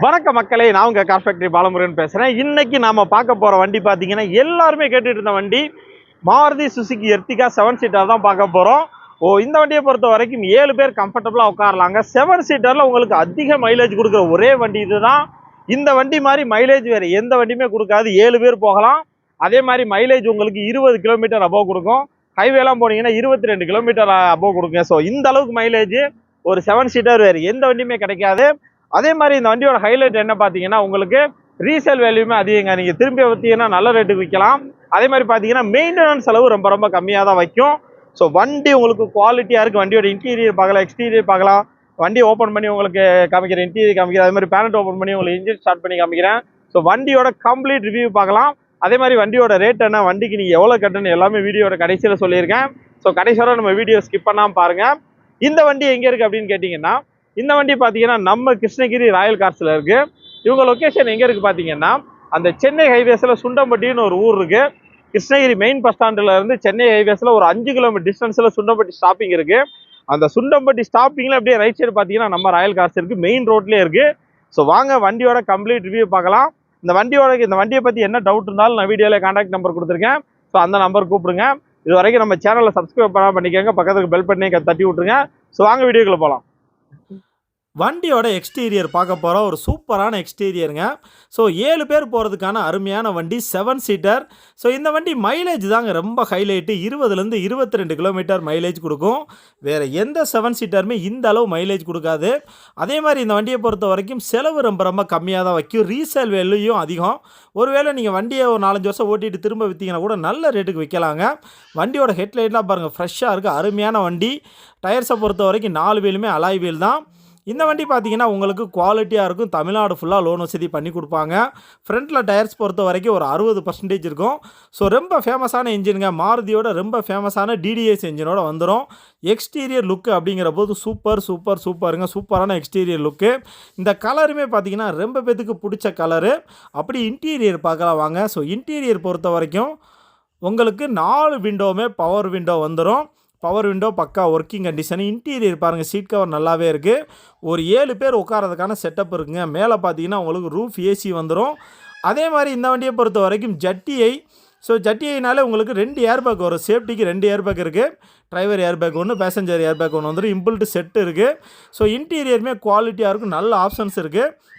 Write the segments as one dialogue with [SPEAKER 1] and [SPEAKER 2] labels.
[SPEAKER 1] வணக்கம் மக்களே, நான் உங்க கார் ஃபேக்டரி பாலமுருகன் பேசுறேன். இன்னைக்கு நாம பார்க்க போற வண்டி பாத்தீங்கன்னா எல்லாருமே கேட்டுட்டு இருந்த வண்டி மாருதி சுசுகி எர்டிகா 7 சீட்டர் தான் பார்க்க போறோம். இந்த வண்டியை பொறுத்த வரைக்கும் 7 பேர் கம்ஃபர்டபுளா உட்காரலாங்க. 7 சீட்டர்ல உங்களுக்கு அதிக மைலேஜ் கொடுக்குற ஒரே வண்டி இதுதான். இந்த வண்டி மாதிரி மைலேஜ் வேற எந்த வண்டியுமே கொடுக்காது. 7 பேர் போகலாம். அதே மாதிரி மைலேஜ் உங்களுக்கு 20 கிலோமீட்டர் அபோவ் கொடுக்கும். ஹைவேலாம் போனீங்கன்னா 22 கிலோமீட்டர் அபோவ் கொடுங்க. ஸோ இந்த அளவுக்கு மைலேஜ் ஒரு 7 சீட்டர் வேறு எந்த வண்டியுமே கிடைக்காது. அதே மாதிரி இந்த வண்டியோட ஹைலைட் என்ன பார்த்தீங்கன்னா, உங்களுக்கு ரீசேல் வேல்யூமே அதிகங்க. நீங்கள் திரும்பி பார்த்தீங்கன்னா நல்ல ரேட்டுக்கு விற்கலாம். அதே மாதிரி பார்த்தீங்கன்னா மெயின்டெனன்ஸ் செலவு ரொம்ப ரொம்ப கம்மியாக தான் வைக்கும். ஸோ வண்டி உங்களுக்கு குவாலிட்டியாக இருக்குது. வண்டியோட இன்டீரியர் பார்க்கலாம், எக்ஸ்டீரியர் பார்க்கலாம். வண்டி ஓப்பன் பண்ணி உங்களுக்கு காமிக்கிறேன், இன்டீரியர் காமிக்கிறேன். அதே மாதிரி பேனட் ஓப்பன் பண்ணி உங்களுக்கு இன்ஜின் ஸ்டார்ட் பண்ணி காமிக்கிறேன். ஸோ வண்டியோட கம்ப்ளீட் ரிவ்யூ பார்க்கலாம். அதே மாதிரி வண்டியோட ரேட் என்ன, வண்டிக்கு நீங்கள் எவ்வளோ கட்டணும் எல்லாமே வீடியோட கடைசியில் சொல்லியிருக்கேன். ஸோ கடைசி வரை நம்ம வீடியோ ஸ்கிப் பண்ணாமல் பாருங்கள். இந்த வண்டி எங்கே இருக்குது அப்படின்னு கேட்டிங்கன்னா, இந்த வண்டி பார்த்தீங்கன்னா நம்ம கிருஷ்ணகிரி ராயல் கார்ஸில் இருக்குது. இவங்க லொக்கேஷன் எங்கே இருக்குது பார்த்தீங்கன்னா, அந்த சென்னை ஹைவேஸில் சுண்டம்பட்டின்னு ஒரு ஊர் இருக்குது. கிருஷ்ணகிரி மெயின் பஸ் ஸ்டாண்டில் இருந்து சென்னை ஹைவேஸில் ஒரு 5 கிலோமீட்டர் டிஸ்டன்ஸில் சுண்டம்பட்டி ஸ்டாப்பிங் இருக்குது. அந்த சுண்டம்பட்டி ஸ்டாப்பிங்கில் அப்படியே ரைட் சைடு பார்த்தீங்கன்னா நம்ம ராயல் கார்ஸ் இருக்குது, மெயின் ரோட்லேயே இருக்குது. ஸோ வாங்க வண்டியோட கம்ப்ளீட் ரிவ்யூ பார்க்கலாம். இந்த வண்டியை பற்றி என்ன டவுட் இருந்தாலும் நான் வீடியோவில் கான்டாக்ட் நம்பர் கொடுத்துருக்கேன். ஸோ அந்த நம்பர் கூப்பிடுங்க. இது வரைக்கும் நம்ம சேனலை சப்ஸ்கிரைப் பண்ணிக்கோங்க, பக்கத்துக்கு பெல் பண்ணி தட்டி விட்ருங்க. ஸோ வாங்க வீடியோக்குள்ளே போகலாம்.
[SPEAKER 2] வண்டியோட எக்ஸ்டீரியர் பார்க்க போகிறோம். ஒரு சூப்பரான எக்ஸ்டீரியருங்க. ஸோ 7 பேர் போகிறதுக்கான அருமையான வண்டி 7 சீட்டர். ஸோ இந்த வண்டி மைலேஜ் தாங்க ரொம்ப ஹைலைட்டு. 20லேருந்து 22 கிலோமீட்டர் மைலேஜ் கொடுக்கும். வேறு எந்த 7 சீட்டருமே இந்த அளவு மைலேஜ் கொடுக்காது. அதே மாதிரி இந்த வண்டியை பொறுத்த வரைக்கும் செலவு ரொம்ப ரொம்ப கம்மியாக தான் வைக்கும். ரீசேல் வேல்யூயும் அதிகம். ஒருவேளை நீங்கள் வண்டியை ஒரு 4-5 வருஷம் ஓட்டிகிட்டு திரும்ப விற்றீங்கன்னா கூட நல்ல ரேட்டுக்கு விற்கலாங்க. வண்டியோட ஹெட்லைட்லாம் பாருங்கள், ஃப்ரெஷ்ஷாக இருக்குது. அருமையான வண்டி. டயர்ஸை பொறுத்த வரைக்கும் 4 வீலுமே அலாய் வீல் தான். இந்த வண்டி பார்த்தீங்கன்னா உங்களுக்கு குவாலிட்டியாக இருக்கும். தமிழ்நாடு ஃபுல்லாக லோன் வசதி பண்ணி கொடுப்பாங்க. ஃப்ரண்ட்டில் டயர்ஸ் பொறுத்த வரைக்கும் ஒரு 60% இருக்கும். ஸோ ரொம்ப ஃபேமஸான இன்ஜினுங்க. மாருதியோட ரொம்ப ஃபேமஸான டிடிஎஸ் இன்ஜினோட வந்துடும். எக்ஸ்டீரியர் லுக்கு அப்படிங்கிற போது சூப்பருங்க. சூப்பரான எக்ஸ்டீரியர் லுக்கு. இந்த கலருமே பார்த்தீங்கன்னா ரொம்ப பேத்துக்கு பிடிச்ச கலரு. அப்படி இன்டீரியர் பார்க்கலாம் வாங்க. ஸோ இன்டீரியர் பொறுத்த வரைக்கும் உங்களுக்கு 4 விண்டோவுமே பவர் விண்டோ வந்துடும். பவர் விண்டோ பக்கா ஒர்க்கிங் கண்டிஷன். இன்டீரியர் பாருங்கள், சீட் கவர் நல்லாவே இருக்குது. ஒரு 7 பேர் உட்காரதுக்கான செட்டப் இருக்குங்க. மேலே பார்த்தீங்கன்னா உங்களுக்கு ரூஃப் ஏசி வந்துடும். அதே மாதிரி இந்த வண்டியை பொறுத்த வரைக்கும் ஜட்டிஐ. ஸோ ஜட்டிஐனாலே உங்களுக்கு 2 ஏர்பேக் வரும். சேஃப்டிக்கு 2 ஏர்பேக் இருக்குது. டிரைவர் ஏர்பேக் ஒன்று, பேசஞ்சர் ஏர்பேக் ஒன்று வந்துடும். இம்புல்ட் செட்டு இருக்குது. ஸோ இன்டீரியருமே குவாலிட்டியாக இருக்கும். நல்ல ஆப்ஷன்ஸ் இருக்குது.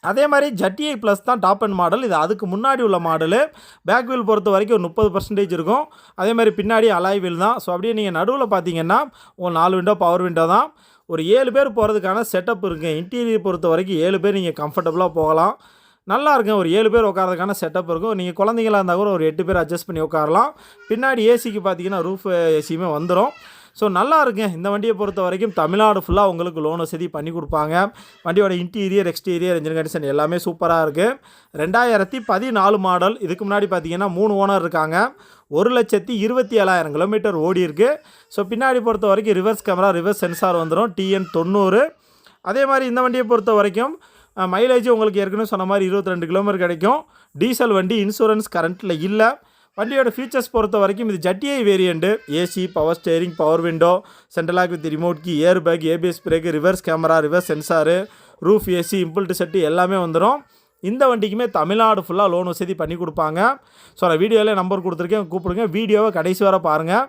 [SPEAKER 2] அதே மாதிரி ஜட்டிஐ ப்ளஸ் தான் டாப் அண்ட் மாடல். இது அதுக்கு முன்னாடி உள்ள மாடலு. பேக் வீல் பொறுத்த வரைக்கும் ஒரு 30% இருக்கும். அதே மாதிரி பின்னாடி அலாய் வீல் தான். ஸோ அப்படியே நீங்கள் நடுவில் பார்த்தீங்கன்னா ஒரு 4 விண்டோ பவர் விண்டோ தான். ஒரு 7 பேர் போகிறதுக்கான செட்டப் இருக்குது. இன்டீரியர் பொறுத்த வரைக்கும் 7 பேர் நீங்கள் கம்ஃபர்டபுளாக போகலாம். நல்லா இருக்குங்க. ஒரு 7 பேர் உட்காரதுக்கான செட்டப் இருக்கும். நீங்கள் குழந்தைங்களா இருந்தால் கூட ஒரு 8 பேர் அட்ஜஸ்ட் பண்ணி உட்காரலாம். பின்னாடி ஏசிக்கு பார்த்தீங்கன்னா ரூஃப் ஏசியுமே வந்துடும். ஸோ நல்லா இருக்குங்க. இந்த வண்டியை பொறுத்த வரைக்கும் தமிழ்நாடு ஃபுல்லாக உங்களுக்கு லோன் வசதி பண்ணி கொடுப்பாங்க. வண்டியோட இன்டீரியர் எக்ஸ்டீரியர் இன்ஜின் கண்டிஷன் எல்லாமே சூப்பராக இருக்குது. 2014 மாடல். இதுக்கு முன்னாடி பார்த்தீங்கன்னா 3 ஓனர் இருக்காங்க. 1,27,000 கிலோமீட்டர் ஓடி இருக்குது. ஸோ பின்னாடி பொறுத்த வரைக்கும் ரிவர்ஸ் கேமரா, ரிவர்ஸ் சென்சார் வந்துடும். TN 90. அதே மாதிரி இந்த வண்டியை பொறுத்த வரைக்கும் மைலேஜ் உங்களுக்கு ஏற்கனவே சொன்ன மாதிரி 22 கிலோமீட்டர் கிடைக்கும். டீசல் வண்டி, இன்சூரன்ஸ் கரண்ட்டில் இல்லை. வண்டியோட ஃபீச்சர்ஸ் பொறுத்த வரைக்கும் இது ஜட்டிஐ variant. AC, power steering, power window, central lock with remote key, air bag, ABS brake, reverse camera, reverse sensor, roof AC, inbuilt set எல்லாமே வந்துடும். இந்த வண்டிக்குமே தமிழ்நாடு ஃபுல்லாக லோன் வசதி பண்ணி கொடுப்பாங்க. ஸோ நான் வீடியோவில் நம்பர் கொடுத்துருக்கேன், கூப்பிடுங்க. வீடியோவை கடைசி வரை பாருங்கள்.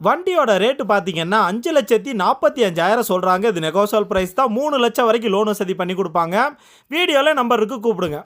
[SPEAKER 2] வண்டியோட ரேட்டு பார்த்தீங்கன்னா 5,45,000 சொல்கிறாங்க. இது நெகோசியபிள் ப்ரைஸ் தான். 3 லட்சம் வரைக்கும் லோன் வசதி பண்ணி கொடுப்பாங்க. வீடியோவில் நம்பர் இருக்கு, கூப்பிடுங்க.